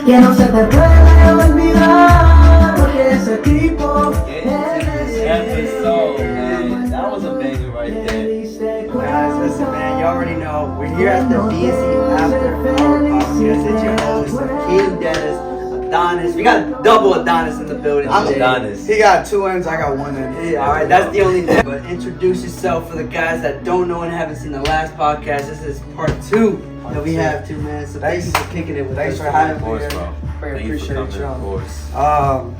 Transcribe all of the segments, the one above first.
que no se te puede olvidar, porque ese tipo Episode, man. That was a banger right there. Guys, listen, man, you already know we're here at the DNC After Hour Podcast. It's your host, King Dennis, Adonis. We got double Adonis in the building. I'm today. Adonis. He got 2 ends, I got 1 end. Yeah, all right, that's the only thing. But introduce yourself for the guys that don't know and haven't seen the last podcast. This is part 2 that we have 2 minutes. So thanks for kicking it with Thanks us. for having Of me. course, bro. I Thank you for appreciate coming, of you. course.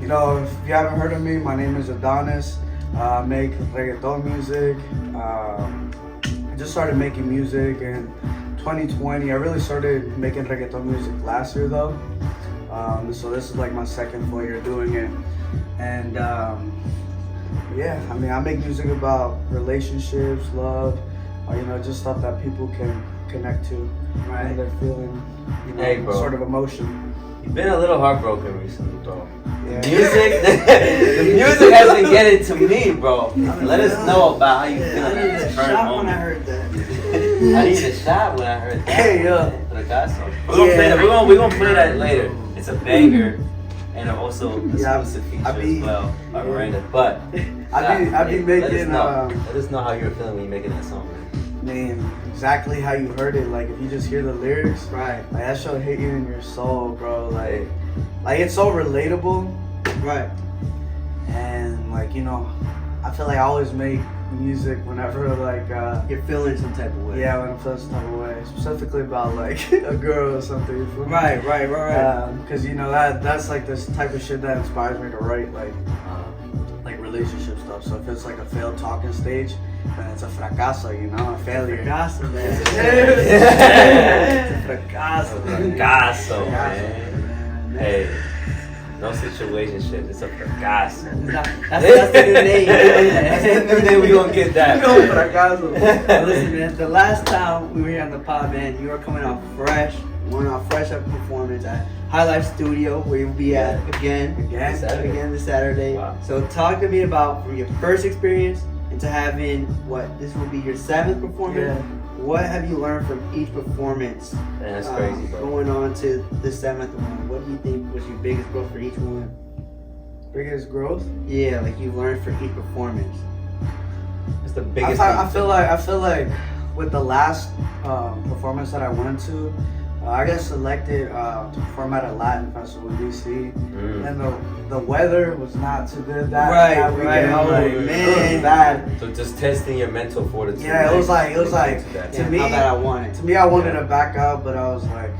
You know, if you haven't heard of me, my name is Adonis. I make reggaeton music. I just started making music in 2020. I really started making reggaeton music last year though. So this is like my second full year doing it. And yeah, I mean, I make music about relationships, love, you know, just stuff that people can connect to. Right. And they're feeling, you know, Hey, bro. sort of emotion. You've been a little heartbroken recently, bro. Yeah. The music has been getting to me, bro. Let us know about how you feel I in needed this a current shot when I moment. heard that. I need a shot when I heard that. Hey, yeah. FRACASO. We're gonna play that. We're gonna play that later. It's a banger, and also a Yeah, exclusive I feature be- as well by Miranda. But I be let us making know. Let us know how you're feeling when you're making that song, man. man, exactly how you heard it. Like if you just hear the lyrics, Right, like that shall hit you in your soul, bro. Like it's so relatable, right. and like, you know, I feel like I always make music whenever like You're feeling some type of way. yeah, when I'm feeling some type of way, specifically about like a girl or something. You feel me? Right. Because you know that's like this type of shit that inspires me to write like relationship stuff. So if it's like a failed talking stage, then it's a fracaso, you know, a failure. Fracaso, man. It's a fracaso. FRACASO, man. Hey, no situationship. It's a FRACASO. That's the new name. That's the new name. We gonna get that. No fracaso. Listen, man, the last time we were here on the pod, man, you were coming out fresh. One off fresh up performance at High Life Studio, where you'll be at again this Saturday. Wow. So talk to me about from your first experience into having this will be your 7th performance. Yeah. What have you learned from each performance? Man, that's crazy, bro. Going on to the 7th one, what do you think was your biggest growth for each one? Biggest growth? Yeah, like you learned for each performance. It's the biggest. I feel like with the last performance that I went to, I got selected to perform at a Latin festival in DC, and the weather was not too good that weekend. Oh, Like, man. it was bad. So just testing your mental fortitude. Yeah, it was like Damn, to me. how bad I want it. To me, I wanted to back out, but I was like,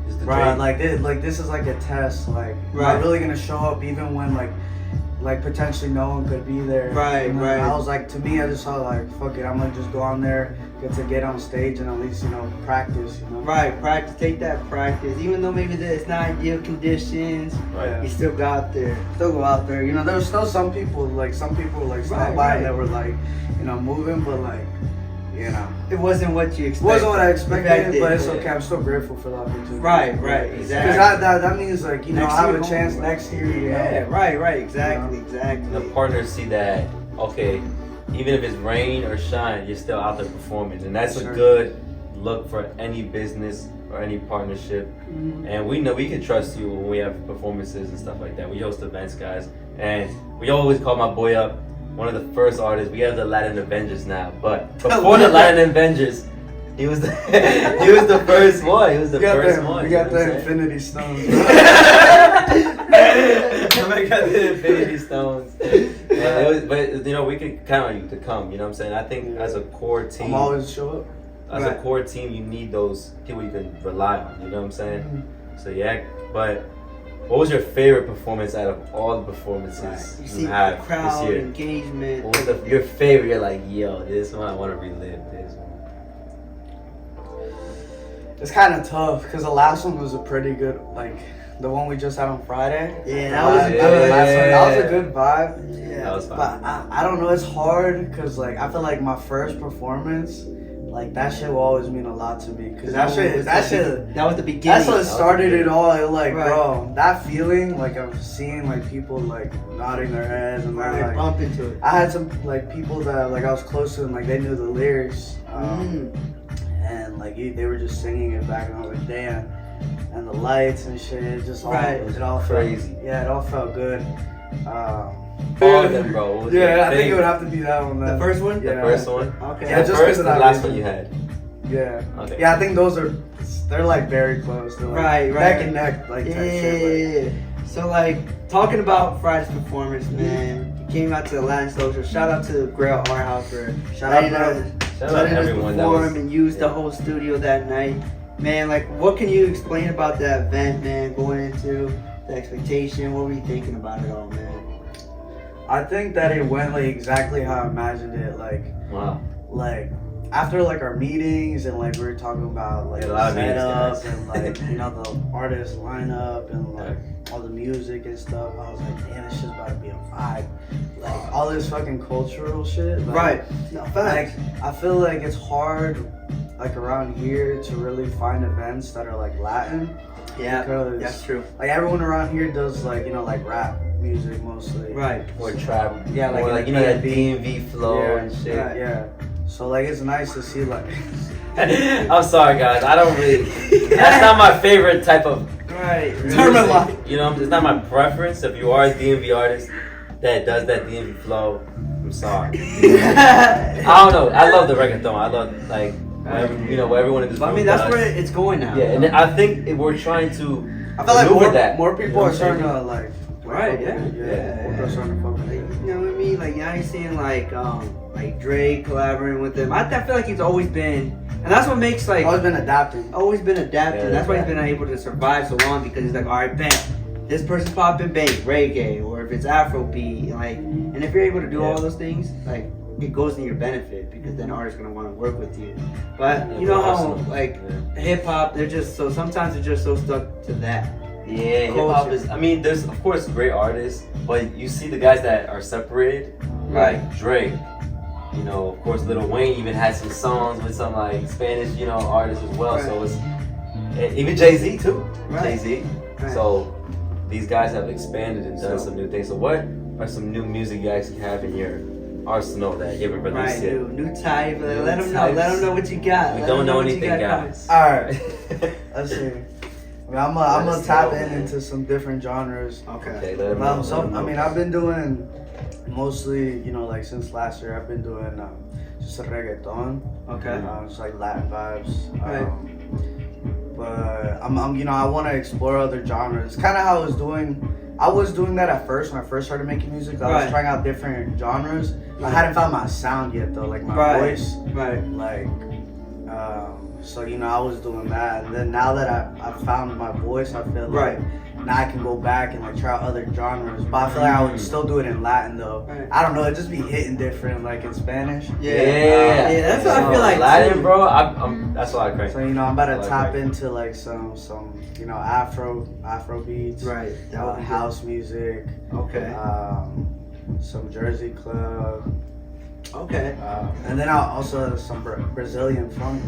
It's the bro, dream. like this is like a test. Like, am Right. I really gonna show up even when like potentially no one could be there? Right, You know? right. I was like, to me, I just thought like, fuck it, I'm gonna just go on there, get on stage, and at least, you know, practice. You know. Right, practice. Take that practice. Even though maybe it's not ideal conditions, Right. you still go out there. Still go out there. You know, there was still some people stopped Right, by right. and they were like, you know, moving, but like, you know, It wasn't what you it expected. wasn't what I expected, but it's Yeah. okay. I'm still grateful for the opportunity. Right, Because exactly. that means like, you know, Next I have year, a chance home. next year. You Yeah, know? right, exactly. The partners see that, okay, even if it's rain or shine, you're still out there performing. And that's Sure. a good look for any business or any partnership. Mhm. And we know we can trust you when we have performances and stuff like that. We host events, guys. And we always call my boy up, one of the first artists. We have the Latin Avengers now. But before the Latin Avengers, he was the, he was the first one. He was the first one. We you know got what I'm the saying? Infinity Stones. I got the Infinity Stones. And it was, but you know, we can count on you to come. You know what I'm saying? I think as a core team, I'm always show up. as a Right. core team, you need those people you can rely on. You know what I'm saying? Mm-hmm. So yeah, but what was your favorite performance out of all the performances You you see the had crowd this year? engagement. What was your favorite? You're like, yo, this one I want to relive. This one. It's kind of tough because the last one was a pretty good, like the one we just had on Friday. Yeah, that was The good. last one, that was a good vibe. Yeah. That was fun. But I don't know, it's hard because like I feel like my first performance, like that shit will always mean a lot to me because that was shit that was the beginning. that's what started it all. It, like, Right. bro, that feeling like of seeing like people like nodding their heads and Right, like bump into it. I had some like people that like I was close to and like they knew the lyrics. And like they were just singing it back and I was like, damn. and the lights and shit. It just all, Right. it all Crazy. Felt, yeah, it all felt good. All of them, bro. What was your Yeah, I think it favorite? would have to be that one. The Then. first one? The Yeah. first one. Okay. Yeah, The just first 'cause of and that last reason. one you had. Yeah. Okay. Yeah, I think they're like very close. They're like Right, neck and neck, like Yeah, type shit. yeah. So like talking about Friday's performance, man. You came out to the Latin Social. Shout out to Grail Art House for Shout out, letting bro. us Shout out letting to us everyone that perform was. and use the yeah. whole studio that night. Man, like what can you explain about that event, man? Going into the expectation, what were you thinking about it all, man? I think that it went like exactly how I imagined it. Wow. Like after like our meetings and like we were talking about like Yeah, a lot of meetings, setup guys. and like you know the artist lineup and like all the music and stuff. I was like, damn, this shit's about to be a vibe. Like all this fucking cultural shit. Like, Right. No, Like facts. I feel like it's hard like around here to really find events that are like Latin. Yeah, because that's true. like everyone around here does like you know like rap music mostly. Right. Or trap. Yeah, like or in like the you know that DMV. DMV flow Yeah, and shit. right. Yeah. So like it's nice to see like I'm sorry, guys. I don't really. That's not my favorite type of. Right. Terminal. You know, it's not my preference. If you are a DMV artist that does that DMV flow, I'm sorry. I don't know. I love the reggaeton. I love like you know what everyone in this But I room mean, that's does. where it's going now. Yeah, and I think we're trying to. I feel like maneuver more people You know are what I'm starting saying? to like Right, fuck yeah. with it. Yeah. More people are starting to fuck with Like, it. you know what I mean? Like now you're seeing like Drake collaborating with them. I feel like he's always been, and that's what makes like Always been adapting. always been adapting. Yeah, That's why he's yeah. been able to survive so long because he's like, all right, bam, this person's popping, bang, reggae, or if it's Afrobeat, like, and if you're able to do Yeah. all those things, like, it goes in your benefit because then artists gonna want to work with you. But Yeah, you know how awesome. like Yeah. hip hop, they're just so sometimes they're just so stuck to that. Yeah, hip hop is. I mean, there's of course great artists, but you see the guys that are separated, Right. like Drake. You know, of course, Lil Wayne even had some songs with some like Spanish, you know, artists as well. Right. So it's even Jay-Z too. Right. Jay-Z. Right. So these guys have expanded and done So- some new things. So what are some new music you guys have in your arsenal that you haven't released Right, yet? new type. New Let them know. types. Let them know what you got. We Let don't them know what you anything, got coming. guys. Alright. Let's see. I mean, I'm Let gonna us tap know, in man. into some different genres. Okay. Okay, let them know. So let them I know. mean, I've been doing mostly, you know, like since last year, I've been doing just a reggaeton. Okay. Just like Latin vibes. Right. But I'm, you know, I want to explore other genres. Kind of how I was doing. I was doing that at first when I first started making music. I Right. was trying out different genres. I Right. hadn't found my sound yet though, like my Right. voice. Right. Like, so you know, I was doing that, and then now that I found my voice, I feel like Right. now I can go back and like try out other genres. But I feel like I would still do it in Latin though. Right. I don't know, it just be hitting different like in Spanish. Yeah. Yeah, Yeah, that's what I So, feel like, Latin, too. bro. I'm that's why I crank. So you know, I'm about to I like tap reggae. into like some you know Afro beats, Right. That would be house music, good. Okay. some Jersey club, Okay. and then I'll also some Brazilian funk.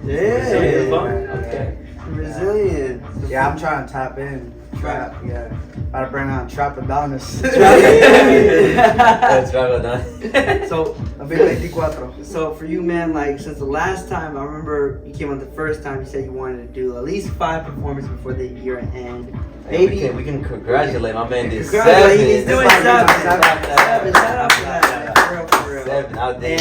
Brazilian Yeah. funk? Yeah. Okay. Brazilian. Yeah, I'm trying to tap in. Trap, yeah. About to bring on Trap ADONIS. That's right, done. So, 2024. so for you, man, like since the last time I remember you came on the first time, you said you wanted to do at least 5 performances before the year end. Hey, Maybe we can congratulate my man. Did Congratulations, 7. he's doing That's like 7. seven. Shout out for that. For real, for real. 7 out there.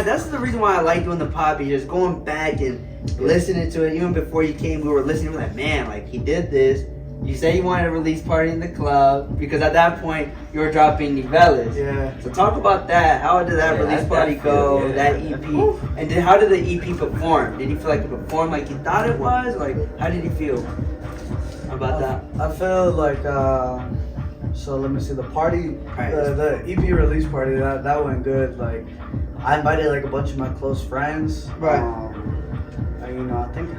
That's the reason why I like doing the pod, because just going back and listening to it. Even before you came, we were listening. We're like, man, like he did this. You said you wanted a release party in the club because at that point you were dropping Niveles. Yeah. So talk about that. How did that Yeah, release that party go? feel, yeah. That EP, and then how did the EP perform? Did you feel like it performed like you thought it was? Like how did you feel about that? I feel like so let me see the party, Right. the EP release party that went good. Like I invited like a bunch of my close friends. Right. And, you know, I think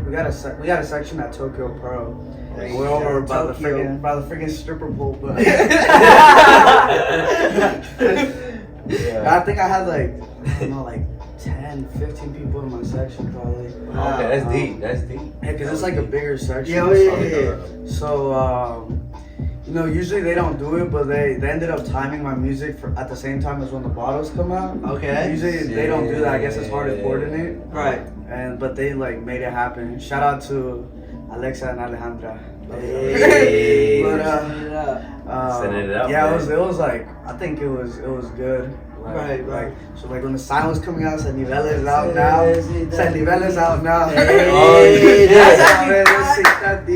we got a section at Tokyo Pro. There you We're go, over by the Tokyo. friggin' stripper pole, but Yeah. I think I had like I don't know, like 10, 15 people in my section probably. Okay, that's deep. That's deep. Yeah, cause it's like a bigger section. Yeah. So, you know, usually they don't do it, but they ended up timing my music at the same time as when the bottles come out. Okay. Usually they don't do that. I guess it's hard to coordinate. Right. But they like made it happen. Shout out to Alexa and Alejandra. Hey. But, Sending it out, yeah, man. it was like, I think it was good. Right. So like when the sign was coming out, said Niveles out now. Said Niveles out now. Hey, that's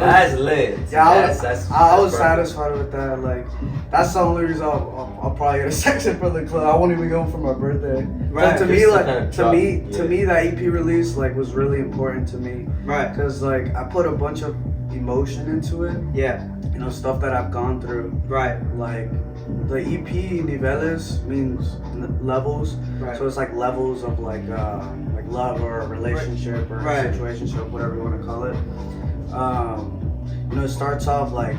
That's lit. Yeah, That's I was perfect. satisfied with that. Like, that's the only reason I'll probably get a section for the club. I won't even go for my birthday. Right. So to Just me, to like, kind of to drop- me, yeah. to me, that EP release like was really important to me. Right. Cause like I put a bunch of emotion into it. Yeah. You know, stuff that I've gone through. Right. Like the EP Niveles means levels. Right. So it's like levels of like love or a relationship or Right. a situationship, whatever you want to call it. You know, it starts off like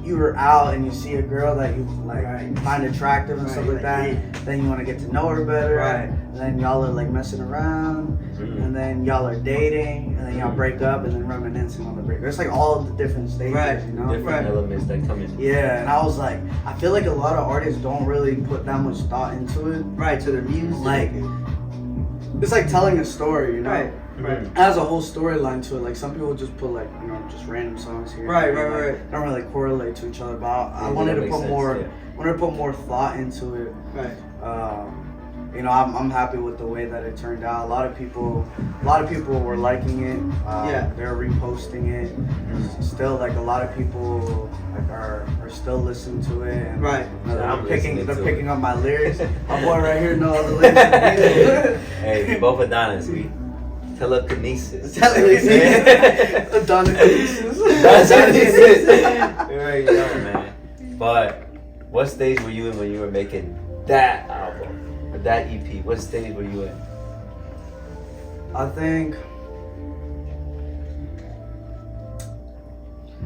you were out and you see a girl that you like find attractive and stuff like that. Then you want to get to know her better. Right. And then y'all are like messing around. Mhm. And then y'all are dating. And then y'all break up and then reminiscing on the breakup. It's like all of the different stages. Right. You know. Different Right. elements that come in. Yeah, and I was like, I feel like a lot of artists don't really put that much thought into it. Right. To their music. Like, it's like telling a story, you know? Right. Right. It has a whole storyline to it. Like, some people just put, like, you know, just random songs here. Right, and there, right, like, right. don't really correlate to each other, but I Yeah, wanted that to makes put sense, more, yeah. wanted to put more thought into it. Right. You know, I'm happy with the way that it turned out. A lot of people were liking it. Yeah. They're reposting it. Still, like a lot of people like are still listening to it. And, Right. you know, Yeah, I'm they're listening to picking it. up my lyrics. My boy right here know all the lyrics. Hey, we both Adonis. We telekinesis. Adonis. That's it. Very young, man. But what stage were you in when you were making that album or that EP? What stage were you in? I think,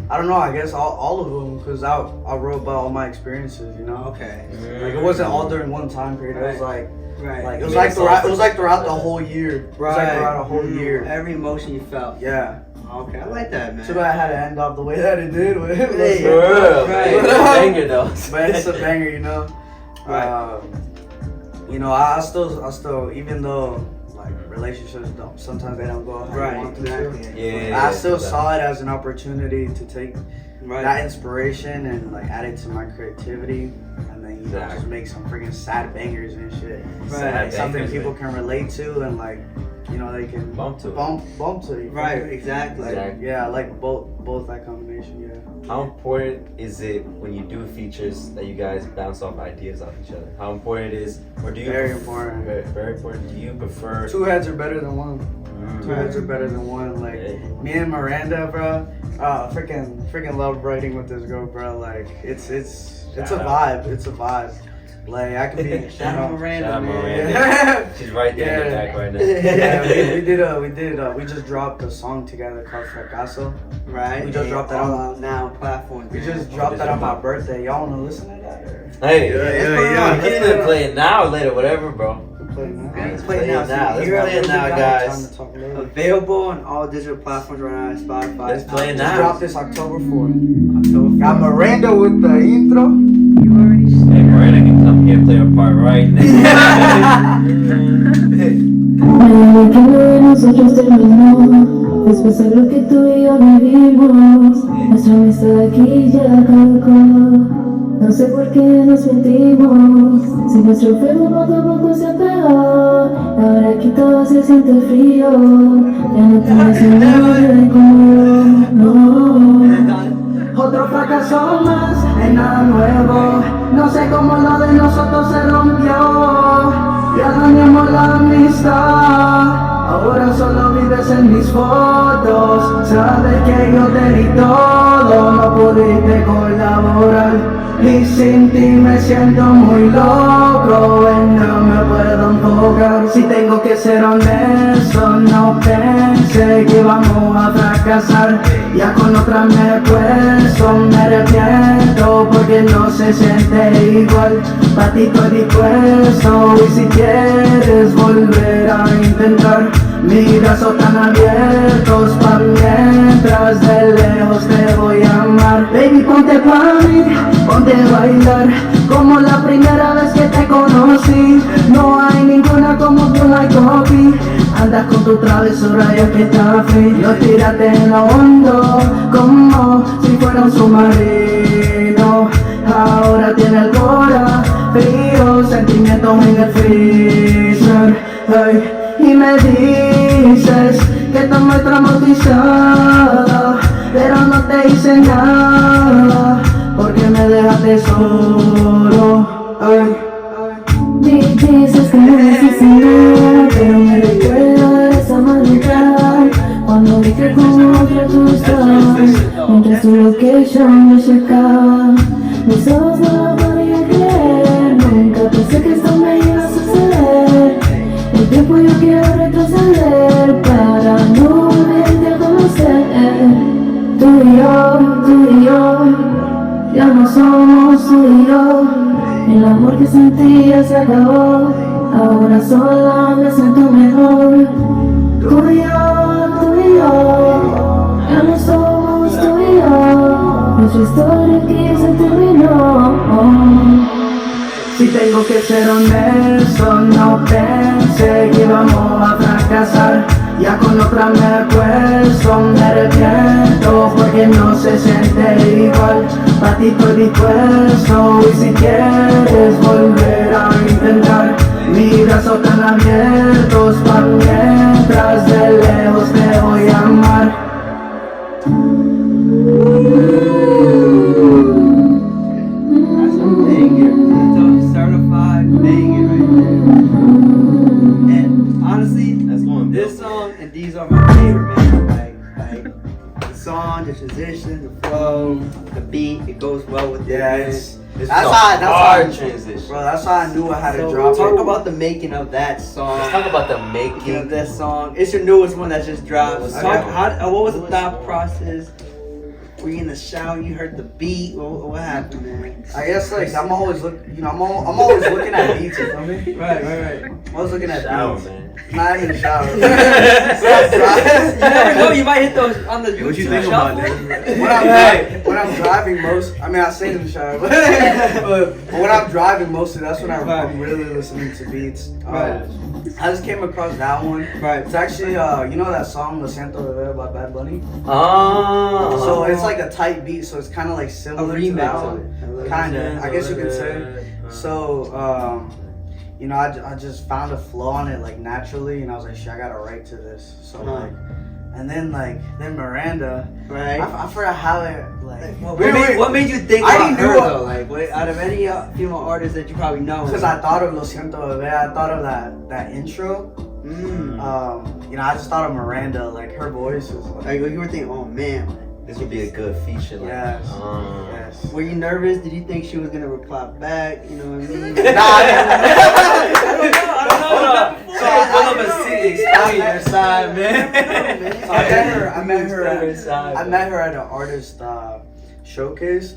I don't know, I guess all of them, because I wrote about all my experiences, you know? Okay. Like, it wasn't all during one time period. It was like, Right. it was Yeah, like it's all throughout the different. whole year. It was Right. like throughout a whole year. Every emotion you felt. Yeah. Okay. I like that, man. Too bad I had to end off the way that it did. With it. Hey, For real, Right. man. Banger though. But it's a banger, you know? Right. You know, I still, even though like relationships don't, sometimes they don't go how you Right. want them to. Exactly. Yeah. I still saw it as an opportunity to take Right. that inspiration and like add it to my creativity, and then you know, just Exactly. make some freaking sad bangers and shit. Right. Like, something bangers, people man. can relate to and like, you know, they can Bump to it. bump to. You Right. know? Exactly. Like, Exactly. yeah, I like both that combination. Yeah. How important is it when you do features that you guys bounce off ideas off each other? How important it is, or do you? Very important. Very, very important. Do you prefer? Two heads are better than one. Two Mm. heads are better than one. Like Yeah. me and Miranda, bro. Freaking love writing with this girl, bro. Like it's a Shout vibe. It's a vibe. Like I can be. Shout out Miranda, Shout out man. Miranda. Yeah. She's right there in the Yeah. back right now. Yeah, we just dropped a song together called FRACASO. Right. We just dropped that all on- out now platform. We just dropped that on my birthday. Y'all wanna listen to that? Or? Hey, Yeah. We can either play it now or later, whatever, bro. We play now. Yeah, Let's play play now. it now. Let's Hear play it it now, Time guys. to talk later. Available on all digital platforms right now. Spotify. Let's play it Just now. dropped this October 4th. October Got 4th. Miranda with the intro. Hey, Miranda can come here and play her part right now. Mañana que nosotros terminó, después de lo que tú y yo vivimos, nuestra amistad aquí ya caducó. No sé por qué nos mentimos, si nuestro fuego poco a poco se apagó. Ahora aquí todo se siente frío, ya no tienes nada de común, no. Otro fracaso más, en nada nuevo. No sé cómo lo de nosotros se rompió. Ya dañamos la amistad. Ahora solo vives en mis fotos. Sabes que yo te di todo, no pudiste colaborar. Y sin ti me siento muy loco, en no me puedo enfocar. Si tengo que ser honesto, no pensé que íbamos a fracasar. Ya con otra me he puesto, me arrepiento porque no se siente igual. Pa' ti estoy dispuesto y si quieres volver a intentar, mis brazos están abiertos pa' mientras de lejos te voy a amar. Baby, ponte pa' mí, ponte a bailar como la primera vez que te conocí. No hay ninguna como tú, like copy. Andas con tu travesura y es que está frío. Tírate en lo hondo como si fuera un submarino. Ahora tiene el cora frío, sentimientos en el freezer. Hey, y me dices que estás muy traumatizada, pero no te hice nada porque me dejaste solo. Hey. Dices que no hiciste nada, pero me recuerdo de esa madrugada cuando vi que con otra tú estabas, mientras tu location me checaba. Mis ojos no lo podían creer, nunca pensé que esto me iba a suceder. El tiempo yo quiero retroceder para no volverte a conocer. Tú y yo, ya no somos tú y yo. El amor que sentía se acabó, ahora sola me siento mejor. Tú y yo, ya no somos tú y yo. Nuestra historia aquí se terminó. Si tengo que ser honesto, no pensé que íbamos a fracasar. Ya con otra me acuesto, me arrepiento porque no se siente igual. Pa' ti estoy dispuesto y si quieres volver a intentar, mis brazos están abiertos pa' mientras de lejos te voy a amar. That's a banger. It's a certified banger right there. And honestly, That's going this good. song and these are my favorite, man. Like the song, the transition, the flow, the beat, it goes well with it. Yeah, man. it's This that's is a how hard transition. bro. That's how I knew I had to So drop talk it. about the making of that song. Let's talk about the Making of making. that song. It's your newest one that just dropped. Newest Talk, song. what was the thought process? Were you in the shower? You heard the beat? What happened, man? I guess like I'm always looking at beats. You feel me? Right. I'm always looking at Shower, beats. man. Not in the shower. You never know. You might hit those on the YouTube What you think shuffle. about when I'm driving most, I mean I say in the shower, but when I'm driving mostly, that's when I'm really listening to beats. Right. I just came across that one. Right. It's actually you know that song "Lo Siento Bebé" by Bad Bunny. Oh. So it's like a tight beat, so it's kind of like A similar to remix that of one. it. Kinda, I guess you could say. So you know, I just found a flow on it like naturally, and I was like, shit, I gotta write to this. So like, and then Miranda, Right. I forgot how it like. What made you think I about already her knew though? Like, out of any female artists that you probably know? Because I thought of Lo Siento Bebé, I thought of that intro. Mm. You know, I just thought of Miranda, like her voice is Like, you were thinking, oh man. This would be a good feature. Like, Yes. oh. Yes. Were you nervous? Did you think she was gonna reply back? You know what I mean? So you pull up a seat, explain your side, man. So I met her at an artist showcase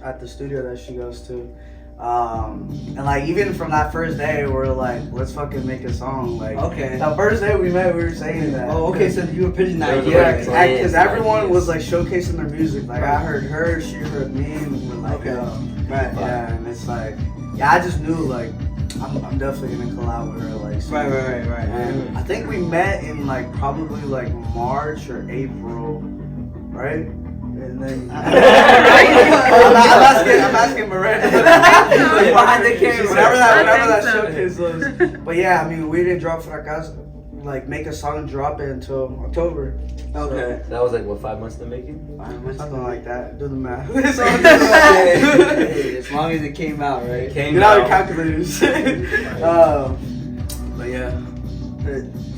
at the studio that she goes to. And like even from that first day, we're like, let's fucking make a song. Like, Okay. the first day we met, we were saying that. Oh, okay. So you were pitching that Yeah, idea. because everyone was like showcasing their music. Like I heard her, she heard me, and we were like, Okay. yeah, and it's like, yeah, I just knew like I'm definitely gonna collab with her. Like, soon. Right. And I think we met in like probably like March or April, right? And then I'm asking Miranda. Behind the camera. Whenever that so. showcase was. But yeah, I mean, we didn't drop FRACASO, like make a song and drop it until October. Okay. That was like what, 5 months in the making? Something like that. Do the math. Hey, as long as it came out, right? Came Get out your out. calculators. But yeah.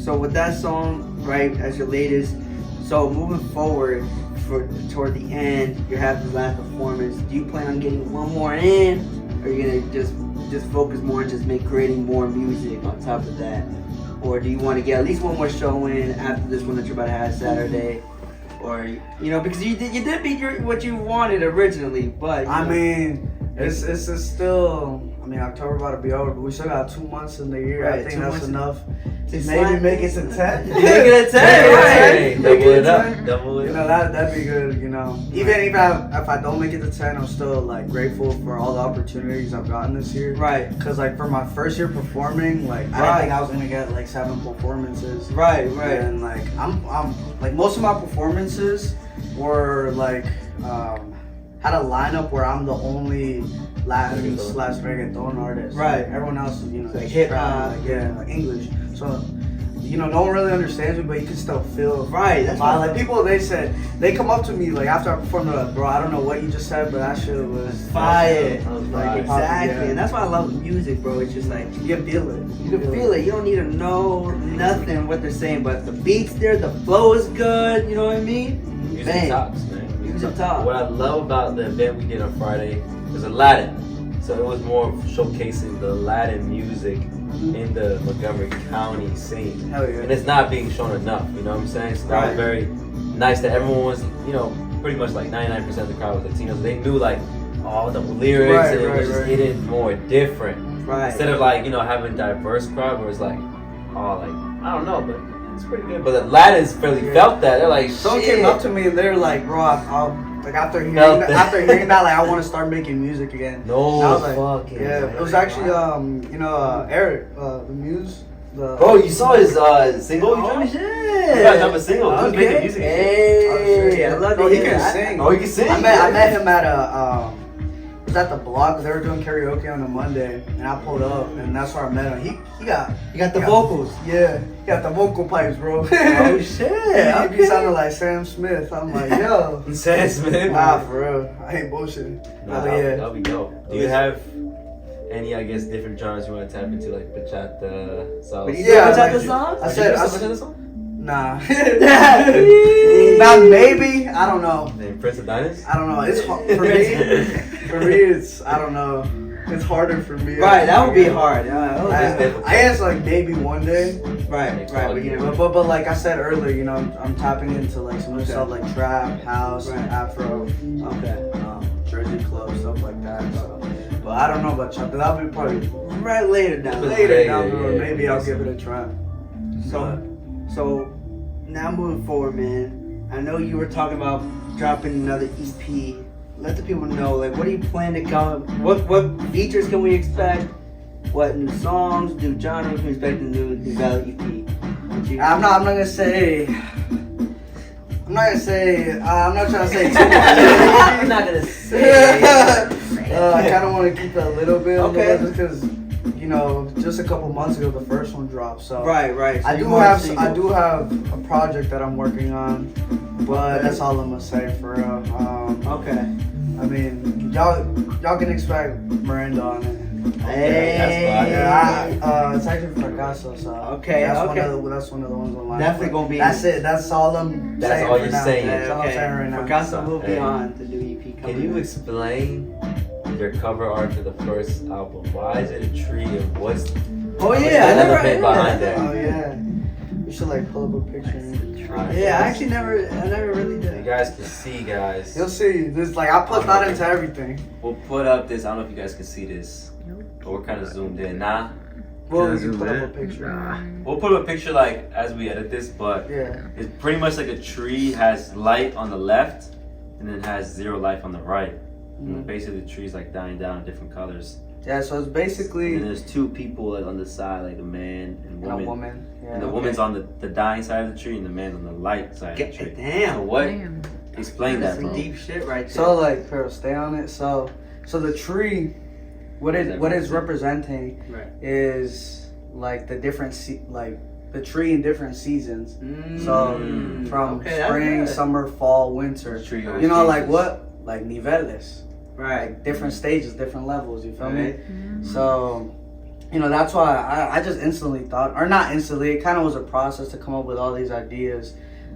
So with that song, right, as your latest, so moving forward toward the end, you have the last performance. Do you plan on getting one more in, or are you gonna just focus more on just creating more music on top of that, or do you want to get at least one more show in after this one that you're about to have Saturday, or you know because you did beat what you wanted originally, but I mean, it's still. I mean, October about to be over, but we still got 2 months in the year. Right, I think 2 that's months. enough. maybe make it to 10. You make it a 10, Hey, right? double it up, double it You know, up. that'd be good, you know. Even if I don't make it to 10, I'm still like grateful for all the opportunities I've gotten this year. Right. Cause like for my first year performing, like I didn't think I was gonna get like 7 performances. Right. And like I'm like most of my performances were like had a lineup where I'm the only Latin / reggaeton artist. Right. Like, everyone else is, you know, Like just hip trap, hop. like, yeah, like English. So, you know, no one really understands me, but you can still feel. Right, that's my, what- like people. They come up to me like after I performed, they're like, bro, I don't know what you just said, but that shit was Fire. That was Like, fire. Exactly. yeah. And that's why I love music, bro. It's just like, You can feel it. you can feel it. You don't need to know nothing what they're saying, but the beat's there, the flow is good. You know what I mean? Music Bang. talks, man. Music talks. What I love about the event we did on Friday was a Latin. So it was more of showcasing the Latin music in the Montgomery County scene. Hell yeah. And it's not being shown enough, you know what I'm saying? So that Right. was very nice that everyone was, you know, pretty much like 99% of the crowd was Latinos. They knew like all the lyrics Right, and it right, was just right. hit it more different. Right. Instead of like, you know, having a diverse crowd where it's like, oh, like, I don't know, but it's pretty good. But the Latins really Yeah. felt that. They're like, Someone shit. came up to me and they're like, bro, I'll like after hearing Felt that, that. like I want to start making music again. No And I was like, fucking yeah. way. It was actually you know Eric the Muse. The Bro, you saw his single? Oh, You shit. gotta drop a single. Dude's Okay. making music. Hey, I love Bro, to he hear can that. sing. Oh, he can sing. I met him at a it was at the block. They were doing karaoke on a Monday, and I pulled up, and that's where I met him. He got You got the vocals. Yeah, he got the vocal pipes, bro. Oh shit. He Okay. sounded like Sam Smith. I'm like, yo. Sam Smith. Nah, for real. I ain't bullshitting. Nah, But yeah. that'll be dope. Do you have any, I guess, different genres you want to tap into, like bachata, salsa? But you Yeah, yeah, like- the songs? I said, I said song? nah. Not maybe. I don't know. Name Prince of Adonis? I don't know. It's hard for me. For me, it's I don't know. It's harder for me. Right, that would be hard. Yeah, that would be- I guess like maybe one day. Right, right. But you know, But like I said earlier, you know, I'm tapping into like some new stuff like trap, house, Right. Afro, okay. Jersey club, stuff like that. So, but I don't know about trap. That'll be probably Right later down. later down the yeah, road. yeah. Maybe I'll give it a try. So now moving forward, man. I know you were talking about dropping another EP. Let the people know, like, what do you plan to come? What features can we expect? What new songs, new genres can we expect in the new Valley EP? I'm not gonna say. I'm not trying to say too much. I'm not gonna say. I kind of want to keep it a little bit. Okay. Just because, you know, just a couple months ago the first one dropped. So Right. So I you do want have singles. I do have a project that I'm working on, but that's all I'm gonna say for real. Okay. I mean, y'all can expect Miranda on it. Hey. Yeah, it's actually FRACASO, so Okay, that's okay. that's one of the ones online. Definitely gonna be- That's it. That's all I'm That's saying all for you're now. saying. That's all I'm saying right now. FRACASO will be Hey. on the new EP coming. Can you explain your cover art for the first album? Why is it a tree and what's Oh the yeah, I never. element behind that? Oh yeah. You should like pull up a picture. Yeah, I actually never really You did. guys can see, guys. You'll see. This like I put thought into everything. We'll put up this. I don't know if you guys can see this. But we're kind of zoomed in. Nah. Well, zoom you put up a in? picture. We'll put up a picture like as we edit this, but Yeah. it's pretty much like a tree has light on the left and then has zero life on the right. And basically the tree's like dying down in different colors. Yeah. So it's And basically then there's two people like on the side, like a man and a woman. woman. Yeah. And the woman's on the dying side of the tree and the man's on the light side of the tree. So Damn. what? Explain that, Some bro. deep shit right there. So like, Pharaoh, stay on it. So the tree, what it's representing Right. is like the different like the tree in different seasons. So Mm. from Okay, that's spring, good. summer, fall, winter. The tree You always know, like changes. what? Like niveles. Right. Like different stages, different levels. You feel me? Right. So, you know, that's why I just instantly thought, or not instantly, it kind of was a process to come up with all these ideas.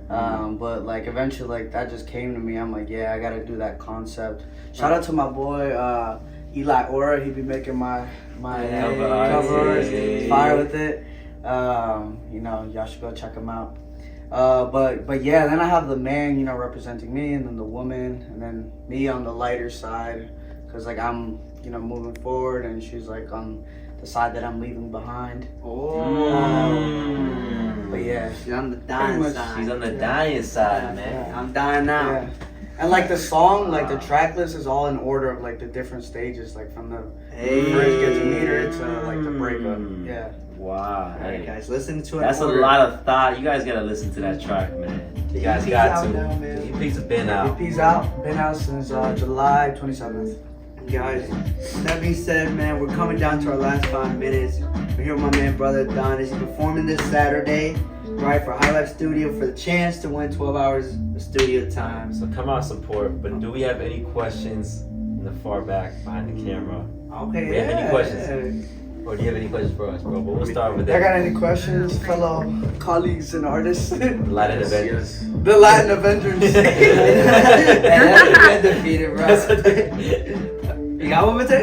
But like eventually, like that just came to me. I'm like, yeah, I gotta do that concept. Shout out to my boy Eli Ora. He be making my Cover art. covers. Yeah. Fire with it. You know, y'all should go check him out. But yeah, then I have the man, you know, representing me, and then the woman, and then me on the lighter side, cause like I'm, you know, moving forward, and she's like on the side that I'm leaving behind. Oh. But yeah, She's on the Pretty dying much. side. She's on the dying side, man. I'm dying now. yeah. And like the song, like the track list is all in order of like the different stages, like from the first get to meet her to like the breakup. Yeah. Wow. Alright, Hey, guys, listen to it. that's a lot of thought. You guys gotta listen to that track, man. You guys EP's got out to. now, man. The EP's have been out. EP's out, been out since July 27th. Guys, with that being said, man, we're coming down to our last 5 minutes. We're here with my man, brother Adonis. He's performing this Saturday, right, for High Life Studio for the chance to win 12 hours of studio time. So come out support. But do we have any questions in the far back behind the camera? Okay, We have any questions? Or do you have any questions for us, bro? But we'll start with I that. got any questions, fellow colleagues and artists? Latin Avengers. The Latin Avengers. Been defeated, bro. You got one with that?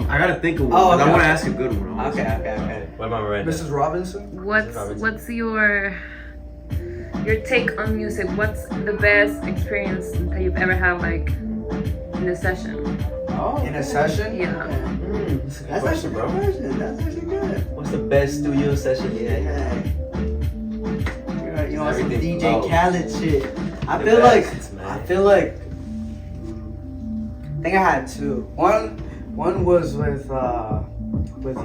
I gotta think of one. Oh, I okay. want to ask a good one. Okay. What about Miranda? Mrs. Robinson? What's your take on music? What's the best experience that you've ever had, like in a session? Oh, In a session? Yeah. That's actually a good question. That's actually good. What's the best studio session you had? You know, some Everything DJ flows. Khaled shit. I The feel best, like man. I feel like I think I had two. One was with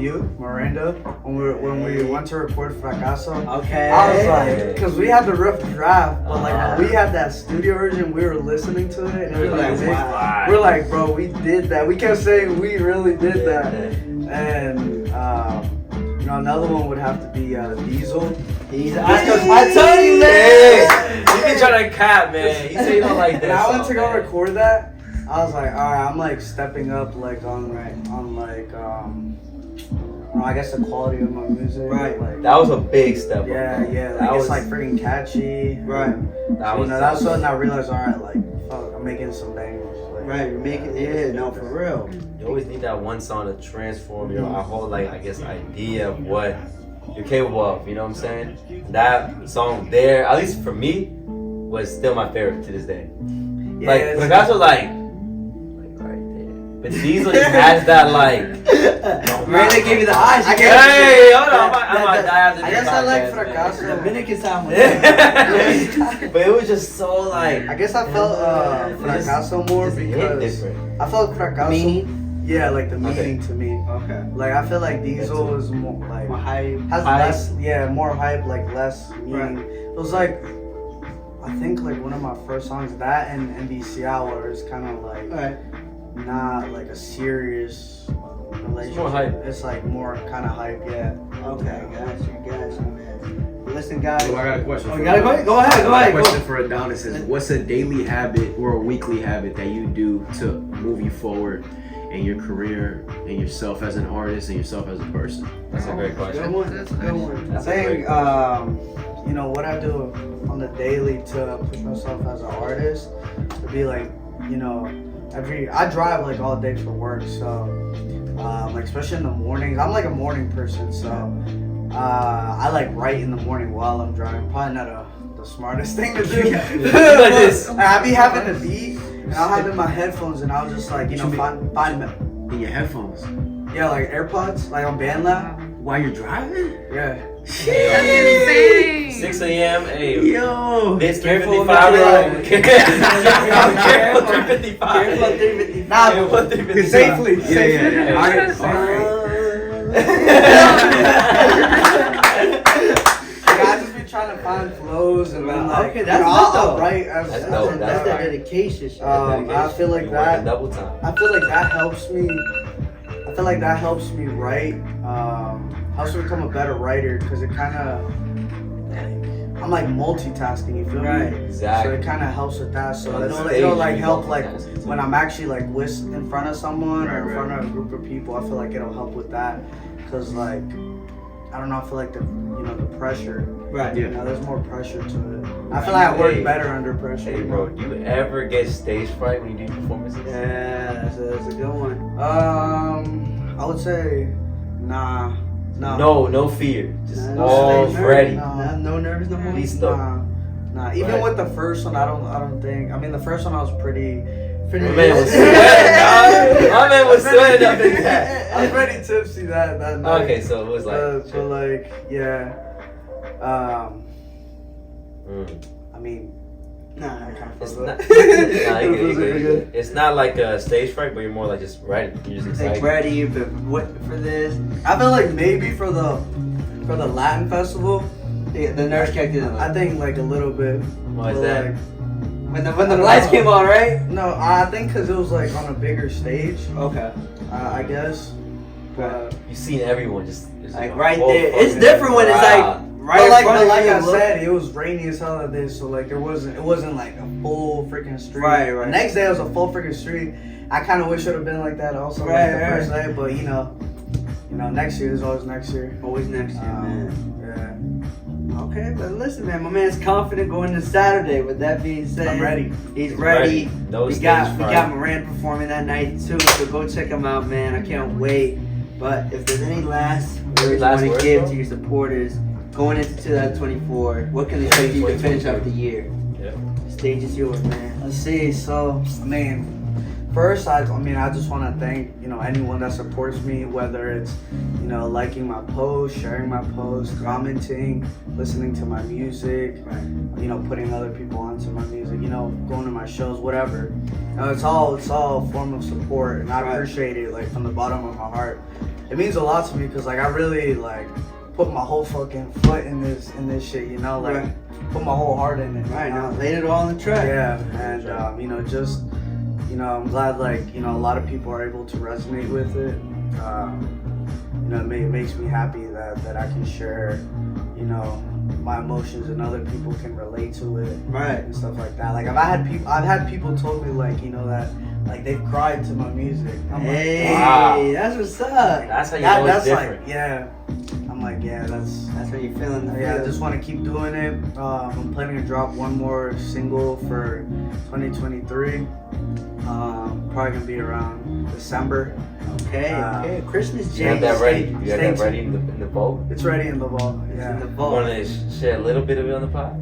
you, Miranda, when we went to record Fracaso. okay. I was like, because we had the rough draft, but like when we had that studio version, we were listening to it, and we were like, Wow. we're like, bro, we did that. We kept saying we really did that, and you know, another one would have to be Diesel. I told you, man. Hey, you been trying to cap, man. You say you don't like that. And I went song, to go man. record that. I was like, all right, I'm like stepping up, like on like I guess the quality of my music. Right. Like, That was a big step up. yeah. bro. Like That it's was like freaking catchy. Right. That You was. know, that's when I realized, all right, like, fuck, I'm making some bangers. Like, Right, you're making no for real. You always need that one song to transform your whole, like, I guess, idea of what you're capable of. You know what I'm saying? That song there, at least for me, was still my favorite to this day. Yeah, Like, it's- Picasso, like right there. But Diesel just has that, like. Miranda gave you the eyes. You gave Hey, hold on, I might die after I this guess I like podcast, man. Fracaso. the Dominican sound. But it was just so like. I guess I felt Fracaso more just hit because different. I felt Fracaso. Meaning? Yeah, like the Okay. meaning to me. Okay. Like I feel like Diesel is more like My hype. has Hype. less, more hype, like less meaning. It was like, I think like one of my first songs, that and NBCI, where it's kind of like Alright. not like a serious relationship. more hype. It's like more kind of hype, yeah. Okay, gotcha, man. Listen, guys. So I got a question. Oh, for you got a question? Go ahead, go My ahead. question for Adonis is: what's a daily habit or a weekly habit that you do to move you forward in your career and yourself as an artist and yourself as a person? That's a great Good question. one. That's a good one. That's I a great think, question. you know, what I do on the daily to push myself as an artist to be like, you know, I drive like all day for work, so like especially in the mornings, I'm like a morning person, so I like write in the morning while I'm driving. Probably not the smartest thing to do. Like this. I be having a beat, and I'll have in my headphones, and I'll just like, you know, find In your headphones yeah, like AirPods, like on BandLab. while you're driving? Yeah. That's insane. 6 a.m. Hey, Yo. it's Careful 3:55. with Careful, Careful 3:55. 355. Nah, Careful 3:55. safely. Yeah, yeah, yeah. All right. I just be trying to find flows and then like, Okay, that's you know, lit, I'll though. write That's as dope. as That's I that write. dedication shit. I feel like You that- working double time. I feel like that helps me. I feel like that helps me write. Helps me become a better writer because it kind of. I'm like multitasking. You feel Right. me? So Exactly. it kind of helps with that. So On the it'll stage, like you help like multitask too. when I'm actually like in front of someone or in Right, front of a group of people. I feel like it'll help with that because like I don't know. I feel like the pressure. Right. You know, there's more pressure to it. I feel like I work Hey. better under pressure. Hey, you bro, know? do you ever get stage fright when you do performances? Yeah, that's a good one. I would say, nah. No fear. Just No all stage nerve. ready. No nerves no more. Please stop. Nah. Even Right. with the first one, I don't think. I mean, the first one I was pretty For My the man was sweating, dog. My man was sweating up in that. I was pretty tipsy that night. Okay, so it was like. but like, yeah. I mean, Nah, It's nah. not, nah, you good. It's not like a stage fright, but you're more like just ready. You're just Like excited. ready for this. I feel like maybe for the Latin festival, The nurse kicked in. I think like a little bit. Why is But, that? like, When the lights came on, right? no, I think because it was like on a bigger stage. Okay. I guess. But You seen everyone just Like a right whole there. It's fucking different when it's crowd. like right in like, front but of like you. I Look. said, it was rainy as hell that day, so like it wasn't like a full freaking street. Right, right. The next day it was a full freaking street. I kind of wish it would have been like that also Right, like the right. first day, but you know, next year is always next year. Always next year, man. Yeah. Okay, but listen, man, my man's confident going to Saturday. With that being said, I'm ready. He's He's ready. ready. No we stage got fright. Miranda performing that night too, so go check him out, man. I can't wait. But if there's any last words you Last want to words, give bro? to your supporters going into 2024, what can they say to you to finish out the year? Yeah. The stage is yours, man. Let's see. So, I mean, first, I just want to thank, anyone that supports me, whether it's, liking my posts, sharing my posts, commenting, listening to my music, putting other people onto my music, going to my shows, whatever. It's all a form of support, and I appreciate it, like, from the bottom of my heart. It means a lot to me because, like, I really, like, put my whole fucking foot in this shit, like, put my whole heart in it. Right now, laid it all on the track. Yeah, and I'm glad like a lot of people are able to resonate with it. It makes me happy that I can share, my emotions and other people can relate to it, Right. and stuff like that. Like I've had people told me like that like they've cried to my music. I'm Hey, Wow. that's what's up. That's how you know it's that's different. like I'm like that's. That's when you're feeling the Yeah, I feel. just want to keep doing it. I'm planning to drop one more single for 2023. Probably gonna be around December. Okay, Christmas You have jam. that ready. You have Stay that ready in the boat. It's ready in the vault. It's Yeah. in the You vault. want to share a little bit of it on the pod?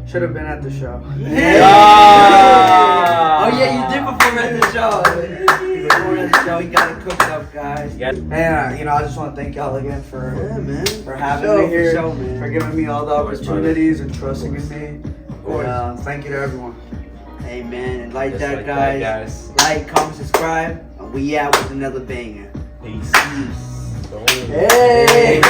Should have been at the show. Yeah. Ah. Oh yeah, you did perform at the show. You performed at the show. You got it cooked up, guys. You got And I just want to thank y'all again for man. for having For me here, sure, man. for giving me all the Of course, opportunities and trusting in me. course. Thank you to everyone. Amen. And like Just that, like guys. that, guys. Like, comment, subscribe, and we out with another banger. Peace. Boom. Hey.